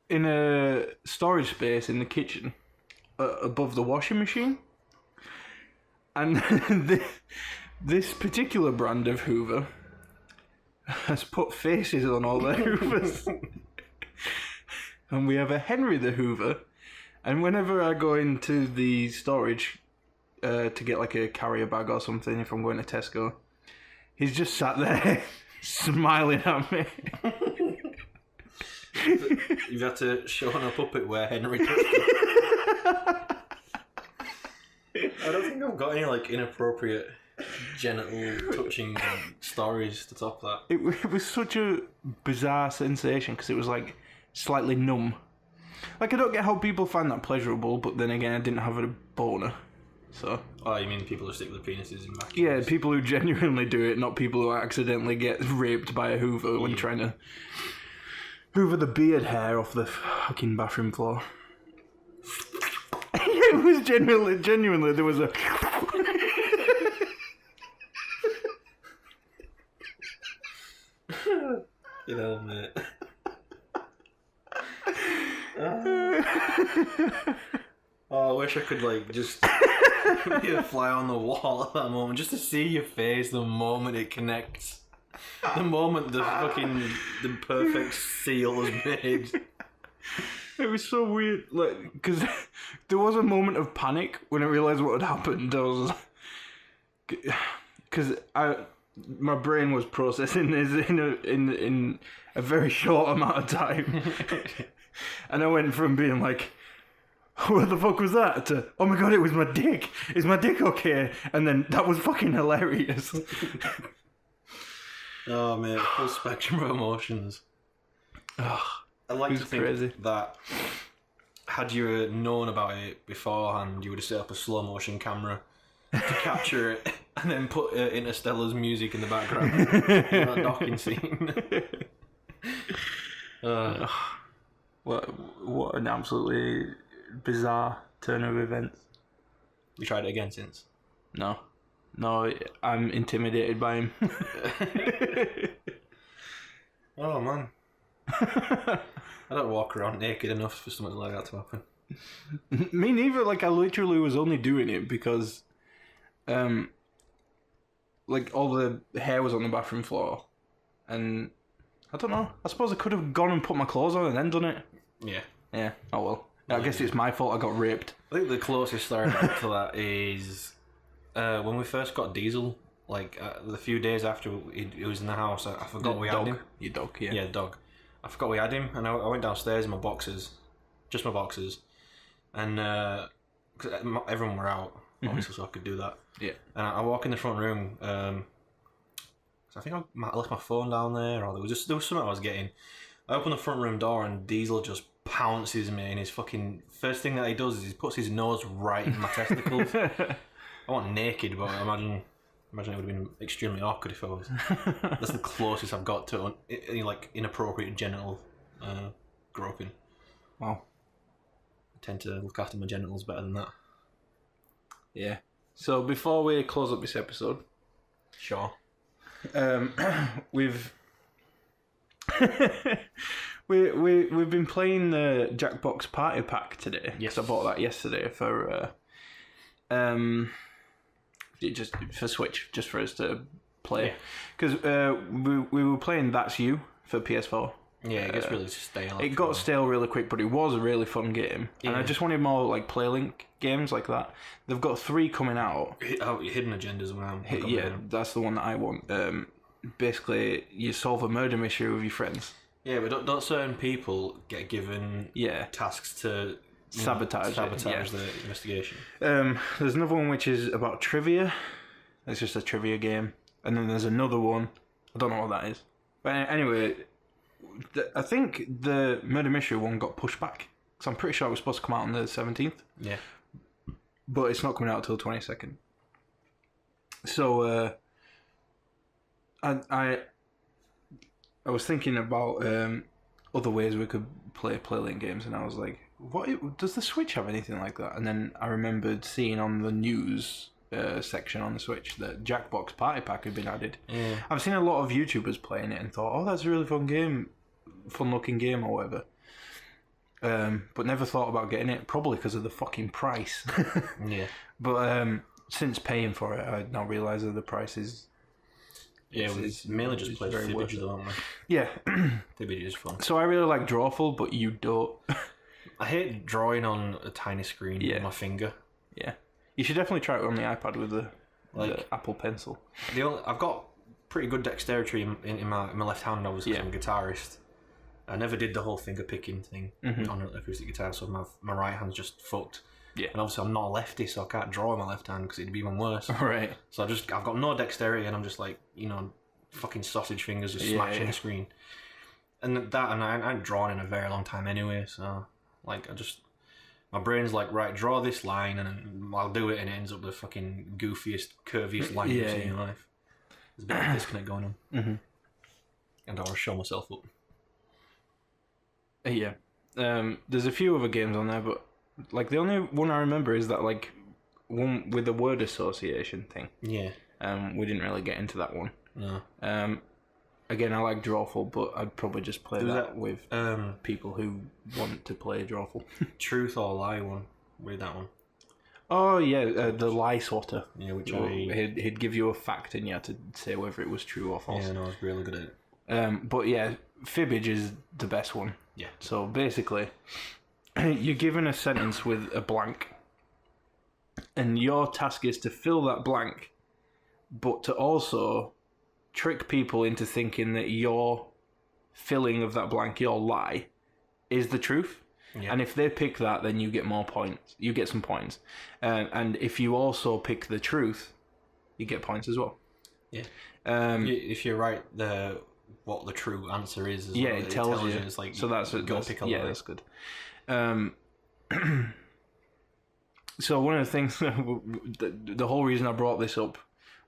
in a storage space in the kitchen above the washing machine. And this particular brand of Hoover has put faces on all their Hoovers. And we have a Henry the Hoover. And whenever I go into the storage to get like a carrier bag or something, if I'm going to Tesco, he's just sat there smiling at me. You've had to show on a puppet where Henry touched it. I don't think I've got any like inappropriate genital touching stories to top that. It was such a bizarre sensation because it was like slightly numb. Like, I don't get how people find that pleasurable, but then again, I didn't have a boner. So. Oh, you mean people who stick their penises in vacuums? Yeah, people who genuinely do it, not people who accidentally get raped by a Hoover when trying to hoover the beard hair off the fucking bathroom floor. It was genuinely, there was a... You know, mate. Oh, I wish I could, like, just be a fly on the wall at that moment, just to see your face the moment it connects. The moment the perfect seal is made. It was so weird, like, because there was a moment of panic when I realised what had happened. I was because my brain was processing this in a very short amount of time, and I went from being like, what the fuck was that, to, oh my god, it was my dick. Is my dick okay? And then that was fucking hilarious. Oh man, full spectrum of emotions. I like to think that had you known about it beforehand, you would have set up a slow motion camera to capture it and then put Interstellar's music in the background in that docking scene. What an absolutely bizarre turn of events. You tried it again since? No, I'm intimidated by him. Oh man. I don't walk around naked enough for something like that to happen. Me neither. Like, I literally was only doing it because like, all the hair was on the bathroom floor, and I don't know, I suppose I could have gone and put my clothes on and then done it. Yeah, oh well. I guess it's my fault I got raped. I think the closest story to that is when we first got Diesel, like the few days after he was in the house, I forgot we had him. Your dog, yeah. Yeah, dog. I forgot we had him, and I went downstairs in my boxers, just my boxers, and cause everyone were out, obviously, so I could do that. Yeah. And I walk in the front room, so I think I left my phone down there, or there was something I was getting. I opened the front room door, and Diesel just pounces me, and his fucking first thing that he does is he puts his nose right in my testicles. I wasn't naked, but I imagine it would have been extremely awkward if I was. That's the closest I've got to like inappropriate genital groping. Wow. I tend to look after my genitals better than that. Yeah. So before we close up this episode, Sure. We've we've been playing the Jackbox Party Pack today. Yes, I bought that yesterday for just for Switch, just for us to play. Because we were playing That's You for PS4. Yeah, it gets really stale. It got stale really quick, but it was a really fun game, and I just wanted more like PlayLink games like that. They've got 3 coming out. Hidden Agendas now. Yeah, that's the one that I want. Basically, you solve a murder mystery with your friends. Yeah, but don't certain people get given tasks to sabotage the investigation? There's another one which is about trivia. It's just a trivia game, and then there's another one. I don't know what that is, but anyway. I think the murder mystery one got pushed back because I'm pretty sure it was supposed to come out on the 17th. Yeah, but it's not coming out till 22nd. So I was thinking about other ways we could play PlayLink games, and I was like, "What does the Switch have anything like that?" And then I remembered seeing on the news section on the Switch that Jackbox Party Pack had been added. Yeah. I've seen a lot of YouTubers playing it and thought, "Oh, that's a really fun looking game or whatever." But never thought about getting it, probably because of the fucking price. Yeah. But since paying for it, I now realise that the price is. Yeah, it's mainly just played Fibbage though, aren't we? Yeah. Fibbage is fun. So I really like Drawful, but you don't. I hate drawing on a tiny screen with my finger. Yeah. You should definitely try it on the iPad with the Apple Pencil. I've got pretty good dexterity in my left hand, obviously, because I'm a guitarist. I never did the whole finger picking thing on an acoustic guitar, so my right hand's just fucked. Yeah. And obviously I'm not a lefty, so I can't draw with my left hand because it'd be even worse. Right. So I've got no dexterity, and I'm just like, fucking sausage fingers just smashing the screen. And I ain't drawn in a very long time anyway, so like my brain's like, right, draw this line, and I'll do it, and it ends up the fucking goofiest, curviest line you've seen in your life. There's a bit of a disconnect going on. Mm-hmm. And I'll show myself up. Yeah. There's a few other games on there, but like the only one I remember is that like one with the word association thing. Yeah. We didn't really get into that one. No. Again, I like Drawful, but I'd probably just play that with people who want to play Drawful. Truth or Lie one. Read that one. Oh yeah, the Lie Swatter. Yeah, which he'd give you a fact and you had to say whether it was true or false. Yeah, no, I was really good at it. But yeah, Fibbage is the best one. Yeah. So basically, you're given a sentence with a blank, and your task is to fill that blank, but to also trick people into thinking that your filling of that blank, your lie, is the truth. Yeah. And if they pick that, then you get more points. You get some points. And if you also pick the truth, you get points as well. Yeah. If you're right, what the true answer is. Yeah, it tells you. It's like, so that's pick a lie. That's good. So one of the things, the whole reason I brought this up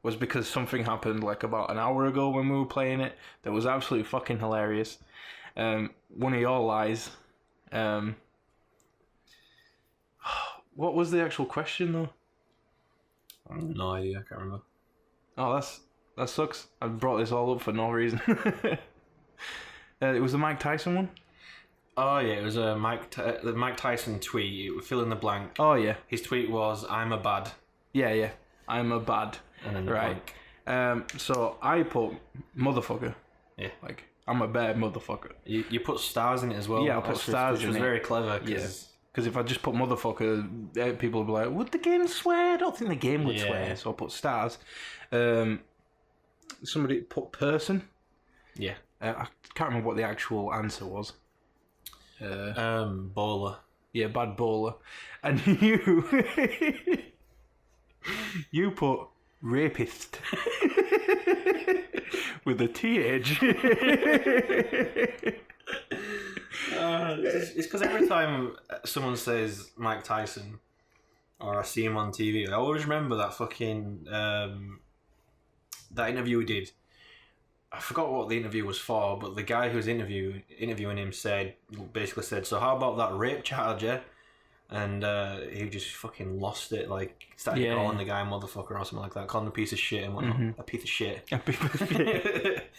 was because something happened like about an hour ago when we were playing it that was absolutely fucking hilarious. One of your lies. What was the actual question though? I have no idea. I can't remember. Oh, that sucks. I brought this all up for no reason. It was the Mike Tyson one. Oh yeah, it was a the Mike Tyson tweet. It would fill in the blank. Oh yeah. His tweet was, "I'm a bad." Yeah. I'm a bad. And then the blank. So I put motherfucker. Yeah. Like, I'm a bad motherfucker. You put stars in it as well. Yeah, I put stars in it. Which was very clever. Because if I just put motherfucker, people would be like, would the game swear? I don't think the game would swear. So I put stars. Somebody put person. Yeah. I can't remember what the actual answer was. Bowler. Yeah, bad bowler. And you put rapist. With a TH. It's because every time someone says Mike Tyson, or I see him on TV, I always remember that fucking that interview he did. I forgot what the interview was for, but the guy who was interviewing him basically said, "So how about that rape charge, yeah?" And he just fucking lost it, like started calling the guy a motherfucker or something like that, calling him a piece of shit and whatnot. A piece of shit. A piece of shit.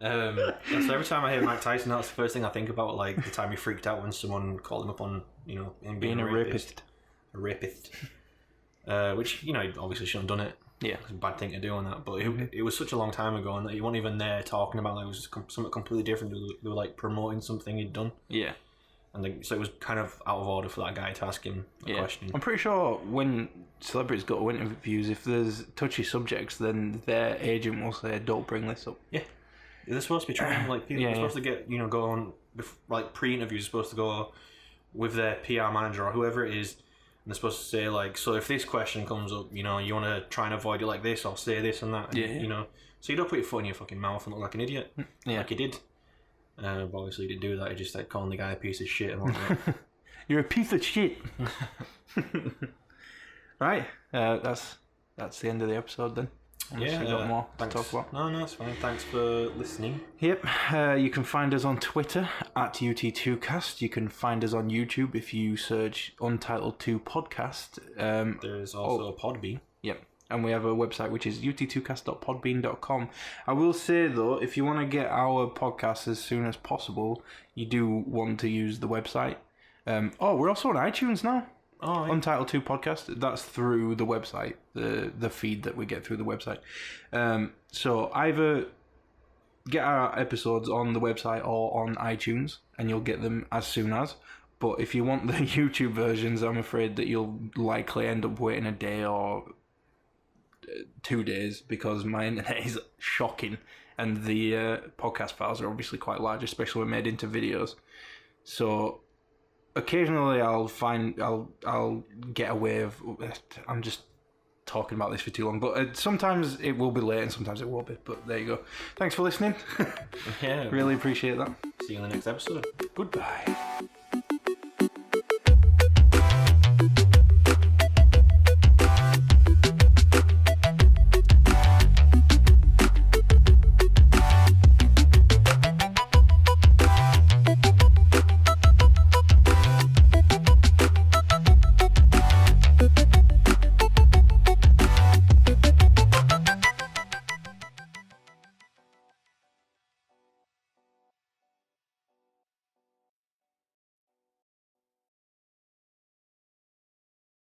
And so every time I hear Mike Tyson, that's the first thing I think about, like the time he freaked out when someone called him up on, him being a rapist. A rapist. Which, he obviously shouldn't have done it. Yeah. It's a bad thing to do on that, but it was such a long time ago, and that you weren't even there talking about it. It was something completely different. They were like promoting something he'd done. Yeah. And so it was kind of out of order for that guy to ask him a question. I'm pretty sure when celebrities go to interviews, if there's touchy subjects, then their agent will say, "Don't bring this up." Yeah. They're supposed to be trying, like, people are supposed to get, go on, like, pre-interviews, supposed to go with their PR manager or whoever it is, and they're supposed to say, like, so if this question comes up, you want to try and avoid it like this, or say this and that, and, so you don't put your foot in your fucking mouth and look like an idiot, like you did. But obviously you didn't do that, you just, like, calling the guy a piece of shit and whatnot. You're a piece of shit. Right, that's the end of the episode then. Yeah, got more to talk about. No, it's fine. Thanks for listening. Yep, you can find us on Twitter at UT2Cast. You can find us on YouTube if you search Untitled 2 Podcast. There's also a Podbean. Yep, and we have a website which is ut2cast.podbean.com. I will say though, if you want to get our podcast as soon as possible, you do want to use the website. We're also on iTunes now. Oh, yeah. Untitled 2 Podcast. That's through the website, the feed that we get through the website. So either get our episodes on the website or on iTunes, and you'll get them as soon as. But if you want the YouTube versions, I'm afraid that you'll likely end up waiting a day or 2 days, because my internet is shocking, and the podcast files are obviously quite large, especially when made into videos. So occasionally I'll get away of, I'm just talking about this for too long, but sometimes it will be late and sometimes it won't be, but there you go. Thanks for listening. Yeah, really appreciate that. See you in the next episode. Goodbye.